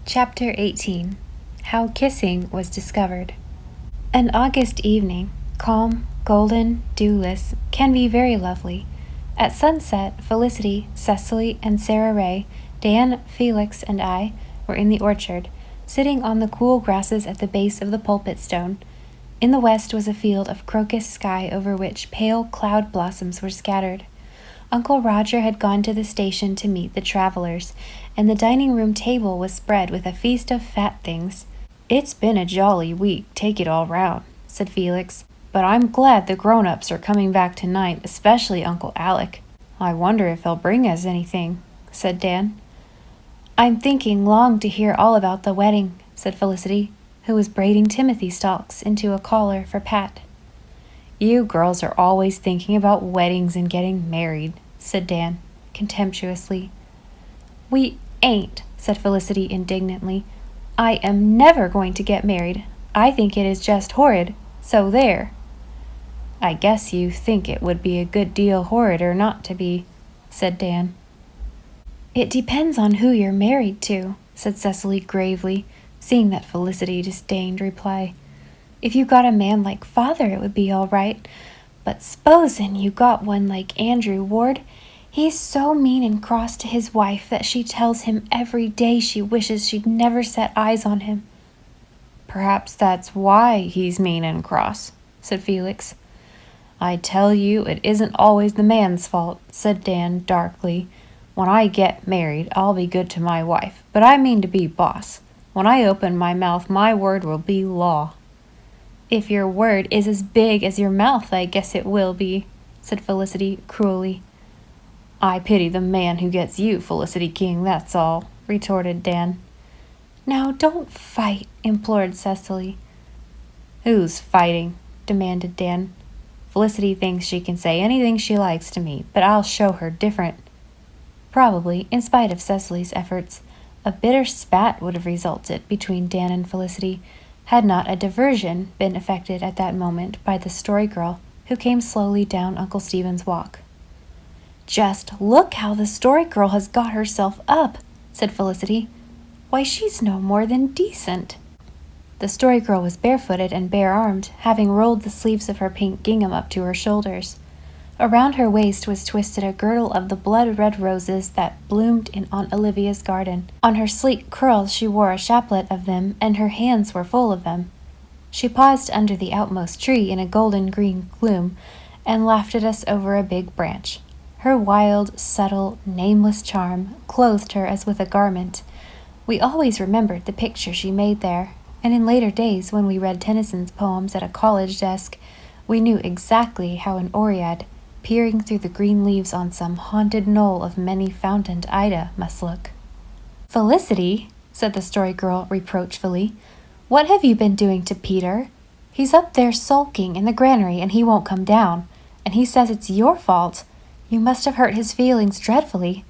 Chapter 18. How Kissing Was Discovered. An August evening, calm, golden, dewless, can be very lovely. At sunset, Felicity, Cecily, and Sarah Ray, Dan, Felix, and I were in the orchard, sitting on the cool grasses at the base of the pulpit stone. In the west was a field of crocus sky over which pale cloud blossoms were scattered. Uncle Roger had gone to the station to meet the travelers, and the dining-room table was spread with a feast of fat things. "It's been a jolly week, take it all round," said Felix, "but I'm glad the grown-ups are coming back tonight, especially Uncle Alec. I wonder if he'll bring us anything," said Dan. "I'm thinking long to hear all about the wedding," said Felicity, who was braiding timothy stalks into a collar for Pat. "You girls are always thinking about weddings and getting married," said Dan, contemptuously. "We ain't," said Felicity indignantly. "I am never going to get married. I think it is just horrid, so there." "I guess you think it would be a good deal horrider not to be," said Dan. "It depends on who you're married to," said Cecily gravely, seeing that Felicity disdained reply. "If you got a man like father, it would be all right. But s'posen you got one like Andrew Ward, he's so mean and cross to his wife that she tells him every day she wishes she'd never set eyes on him." "Perhaps that's why he's mean and cross," said Felix. "I tell you it isn't always the man's fault," said Dan darkly. "When I get married, I'll be good to my wife, but I mean to be boss. When I open my mouth, my word will be law." "If your word is as big as your mouth, I guess it will be," said Felicity cruelly. "I pity the man who gets you, Felicity King, that's all," retorted Dan. "Now don't fight," implored Cecily. "Who's fighting?" demanded Dan. "Felicity thinks she can say anything she likes to me, but I'll show her different." Probably, in spite of Cecily's efforts, a bitter spat would have resulted between Dan and Felicity, had not a diversion been effected at that moment by the Story Girl, who came slowly down Uncle Stephen's walk. "Just look how the Story Girl has got herself up," said Felicity. "Why, she's no more than decent." The Story Girl was barefooted and bare-armed, having rolled the sleeves of her pink gingham up to her shoulders. Around her waist was twisted a girdle of the blood-red roses that bloomed in Aunt Olivia's garden. On her sleek curls she wore a chaplet of them, and her hands were full of them. She paused under the outmost tree in a golden-green gloom, and laughed at us over a big branch. Her wild, subtle, nameless charm clothed her as with a garment. We always remembered the picture she made there, and in later days when we read Tennyson's poems at a college desk, we knew exactly how an Oread, peering through the green leaves on some haunted knoll of many-fountained Ida, must look. "Felicity," said the Story Girl reproachfully, "what have you been doing to Peter? He's up there sulking in the granary and he won't come down, and he says it's your fault. You must have hurt his feelings dreadfully."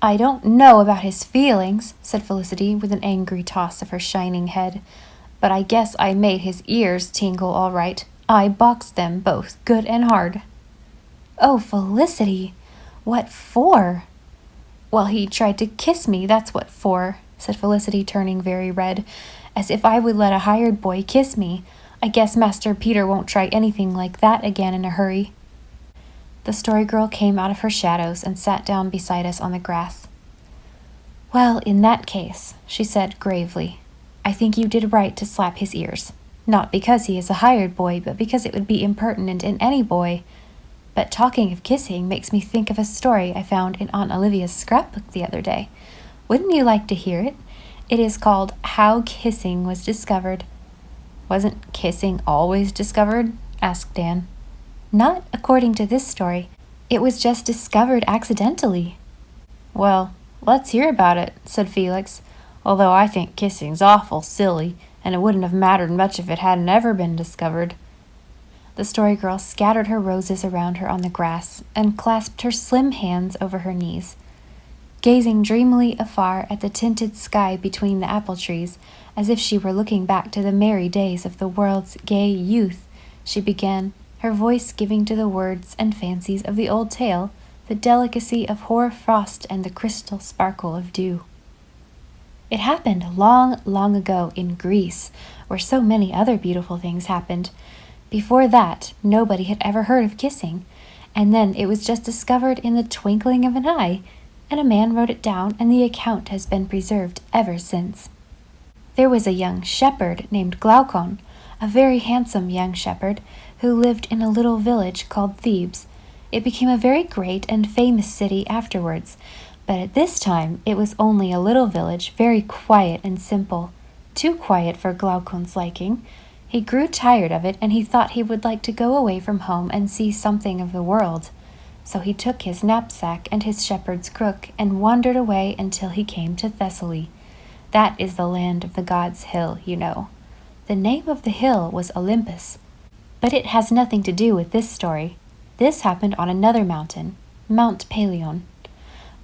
"I don't know about his feelings," said Felicity with an angry toss of her shining head, "but I guess I made his ears tingle all right. I boxed them both good and hard." "Oh, Felicity, what for?" "Well, he tried to kiss me, that's what for," said Felicity, turning very red, "as if I would let a hired boy kiss me. I guess Master Peter won't try anything like that again in a hurry." The Story Girl came out of her shadows and sat down beside us on the grass. "Well, in that case," she said gravely, "I think you did right to slap his ears. Not because he is a hired boy, but because it would be impertinent in any boy. But talking of kissing makes me think of a story I found in Aunt Olivia's scrapbook the other day. Wouldn't you like to hear it? It is called How Kissing Was Discovered." "Wasn't kissing always discovered?" asked Dan. "Not according to this story. It was just discovered accidentally." "Well, let's hear about it," said Felix, "although I think kissing's awful silly, and it wouldn't have mattered much if it hadn't ever been discovered." The Story Girl scattered her roses around her on the grass and clasped her slim hands over her knees. Gazing dreamily afar at the tinted sky between the apple trees, as if she were looking back to the merry days of the world's gay youth, she began, her voice giving to the words and fancies of the old tale the delicacy of hoar frost and the crystal sparkle of dew. It happened long, long ago in Greece, where so many other beautiful things happened. Before that, nobody had ever heard of kissing, and then it was just discovered in the twinkling of an eye, and a man wrote it down, and the account has been preserved ever since. There was a young shepherd named Glaucon, a very handsome young shepherd, who lived in a little village called Thebes. It became a very great and famous city afterwards, but at this time it was only a little village, very quiet and simple, too quiet for Glaucon's liking. He grew tired of it, and he thought he would like to go away from home and see something of the world. So he took his knapsack and his shepherd's crook and wandered away until he came to Thessaly. That is the land of the gods' hill, you know. The name of the hill was Olympus. But it has nothing to do with this story. This happened on another mountain, Mount Pelion.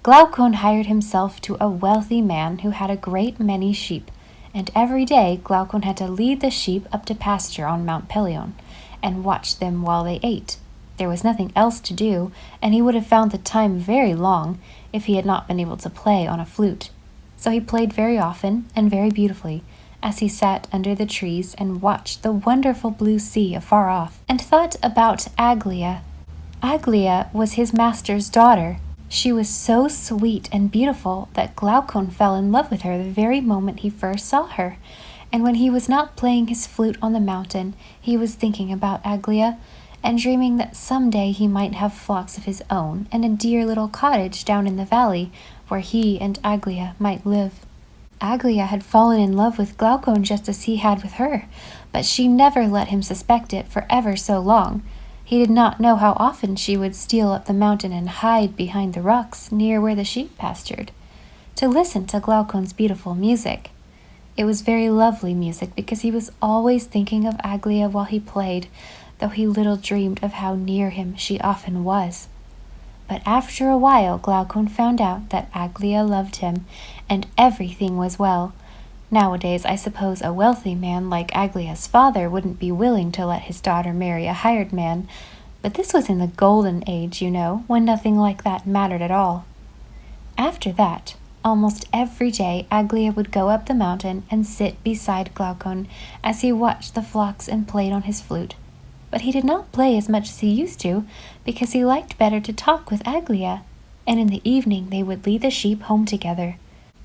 Glaucon hired himself to a wealthy man who had a great many sheep, and every day Glaucon had to lead the sheep up to pasture on Mount Pelion, and watch them while they ate. There was nothing else to do, and he would have found the time very long if he had not been able to play on a flute. So he played very often and very beautifully, as he sat under the trees and watched the wonderful blue sea afar off, and thought about Aglaia. Aglaia was his master's daughter. She was so sweet and beautiful that Glaucon fell in love with her the very moment he first saw her, and when he was not playing his flute on the mountain, he was thinking about Aglaia, and dreaming that someday he might have flocks of his own and a dear little cottage down in the valley where he and Aglaia might live. Aglaia had fallen in love with Glaucon just as he had with her, but she never let him suspect it for ever so long. He did not know how often she would steal up the mountain and hide behind the rocks near where the sheep pastured, to listen to Glaucon's beautiful music. It was very lovely music because he was always thinking of Aglaia while he played, though he little dreamed of how near him she often was. But after a while Glaucon found out that Aglaia loved him, and everything was well. Nowadays, I suppose a wealthy man like Aglia's father wouldn't be willing to let his daughter marry a hired man, but this was in the golden age, you know, when nothing like that mattered at all. After that, almost every day Aglaia would go up the mountain and sit beside Glaucon as he watched the flocks and played on his flute. But he did not play as much as he used to, because he liked better to talk with Aglaia, and in the evening they would lead the sheep home together.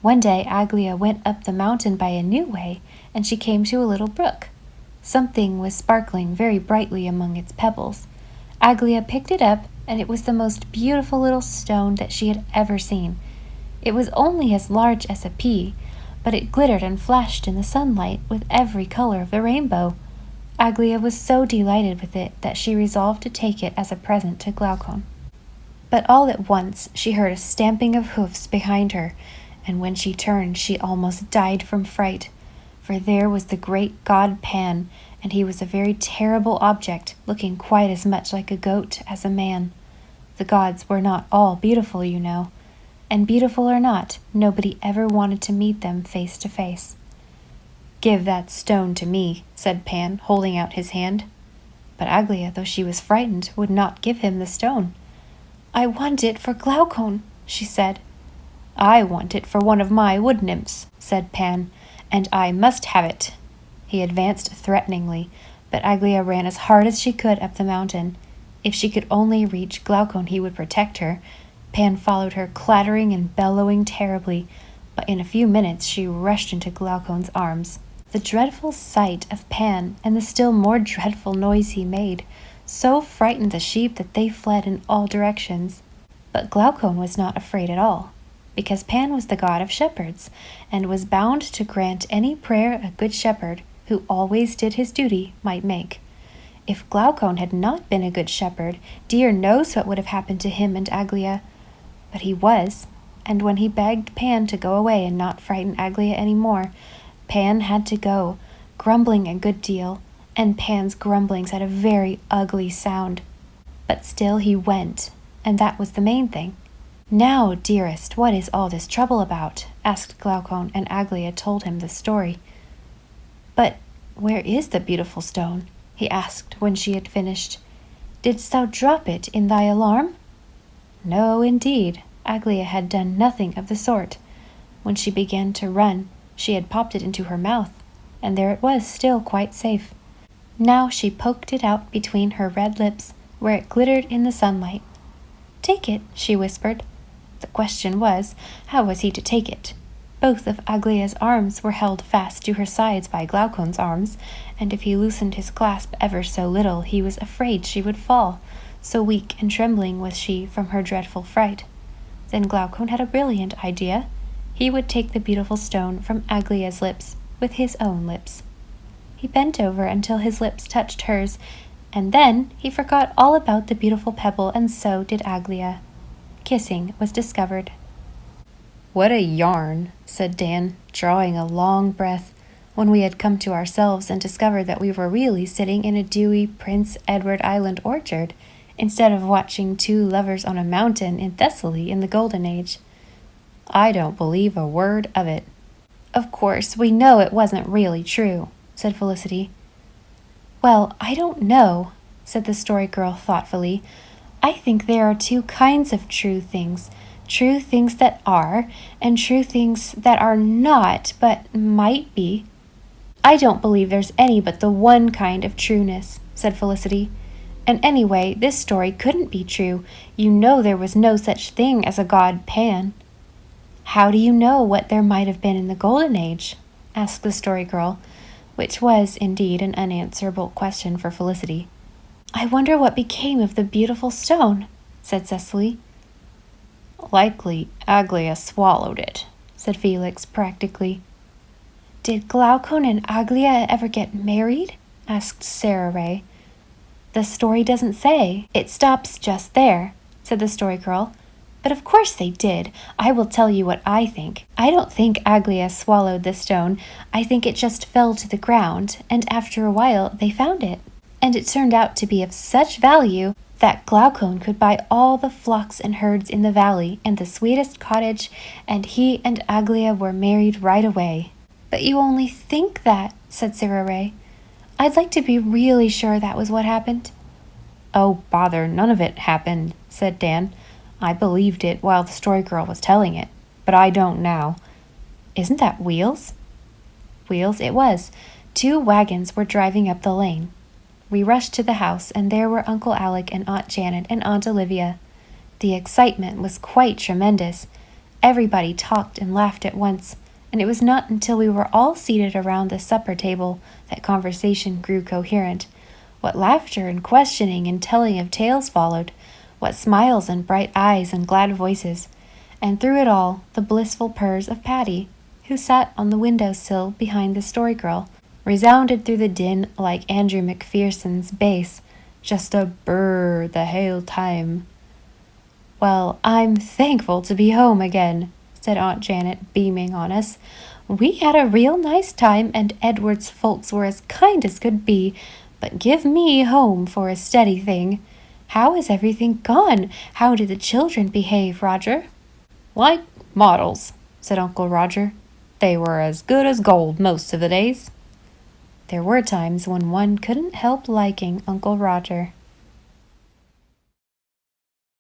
One day Aglaia went up the mountain by a new way, and she came to a little brook. Something was sparkling very brightly among its pebbles. Aglaia picked it up, and it was the most beautiful little stone that she had ever seen. It was only as large as a pea, but it glittered and flashed in the sunlight with every color of the rainbow. Aglaia was so delighted with it that she resolved to take it as a present to Glaucon. But all at once she heard a stamping of hoofs behind her, and when she turned she almost died from fright, for there was the great god Pan, and he was a very terrible object, looking quite as much like a goat as a man. The gods were not all beautiful, you know, and beautiful or not, nobody ever wanted to meet them face to face. "Give that stone to me," said Pan, holding out his hand. But Aglaia, though she was frightened, would not give him the stone. "I want it for Glaucon," she said. "I want it for one of my wood nymphs," said Pan, "and I must have it." He advanced threateningly, but Aglaia ran as hard as she could up the mountain. If she could only reach Glaucon, he would protect her. Pan followed her, clattering and bellowing terribly, but in a few minutes she rushed into Glaucon's arms. The dreadful sight of Pan, and the still more dreadful noise he made, so frightened the sheep that they fled in all directions. But Glaucon was not afraid at all, because Pan was the god of shepherds, and was bound to grant any prayer a good shepherd, who always did his duty, might make. If Glaucon had not been a good shepherd, dear knows what would have happened to him and Aglaia. But he was, and when he begged Pan to go away and not frighten Aglaia any more, Pan had to go, grumbling a good deal, and Pan's grumblings had a very ugly sound. But still he went, and that was the main thing. "Now, dearest, what is all this trouble about?" asked Glaucon, and Aglaia told him the story. "But where is the beautiful stone?" he asked when she had finished. "Didst thou drop it in thy alarm?" No, indeed, Aglaia had done nothing of the sort. When she began to run, she had popped it into her mouth, and there it was, still quite safe. Now she poked it out between her red lips, where it glittered in the sunlight. "Take it," she whispered. The question was, how was he to take it? Both of Aglia's arms were held fast to her sides by Glaucon's arms, and if he loosened his clasp ever so little, he was afraid she would fall, so weak and trembling was she from her dreadful fright. Then Glaucon had a brilliant idea. He would take the beautiful stone from Aglia's lips with his own lips. He bent over until his lips touched hers, and then he forgot all about the beautiful pebble, and so did Aglia. Kissing was discovered. "What a yarn," said Dan, drawing a long breath, when we had come to ourselves and discovered that we were really sitting in a dewy Prince Edward Island orchard, instead of watching two lovers on a mountain in Thessaly in the Golden Age. "I don't believe a word of it." "Of course, we know it wasn't really true," said Felicity. "Well, I don't know," said the Story Girl thoughtfully. "I think there are two kinds of true things that are, and true things that are not, but might be." "I don't believe there's any but the one kind of trueness," said Felicity. "And anyway, this story couldn't be true. You know there was no such thing as a god Pan." "How do you know what there might have been in the Golden Age?" asked the Story Girl, which was indeed an unanswerable question for Felicity. "I wonder what became of the beautiful stone," said Cecily. "Likely Aglia swallowed it," said Felix practically. "Did Glaucon and Aglia ever get married?" asked Sarah Ray. "The story doesn't say. It stops just there," said the Story Girl. "But of course they did. I will tell you what I think. I don't think Aglia swallowed the stone. I think it just fell to the ground, and after a while they found it. And it turned out to be of such value that Glaucon could buy all the flocks and herds in the valley and the sweetest cottage, and he and Aglia were married right away." "But you only think that," said Sarah Ray. "I'd like to be really sure that was what happened." "Oh, bother, none of it happened," said Dan. "I believed it while the Story Girl was telling it, but I don't now. Isn't that Wheels?" Wheels it was. 2 wagons were driving up the lane. We rushed to the house, and there were Uncle Alec and Aunt Janet and Aunt Olivia. The excitement was quite tremendous. Everybody talked and laughed at once, and it was not until we were all seated around the supper table that conversation grew coherent. What laughter and questioning and telling of tales followed! What smiles and bright eyes and glad voices! And through it all, the blissful purrs of Patty, who sat on the window-sill behind the Story Girl, resounded through the din like Andrew McPherson's bass, just a burr the whole time. "Well, I'm thankful to be home again," said Aunt Janet, beaming on us. "We had a real nice time, and Edward's folks were as kind as could be, but give me home for a steady thing. How has everything gone? How did the children behave, Roger?" "Like models," said Uncle Roger. "They were as good as gold most of the days." There were times when one couldn't help liking Uncle Roger.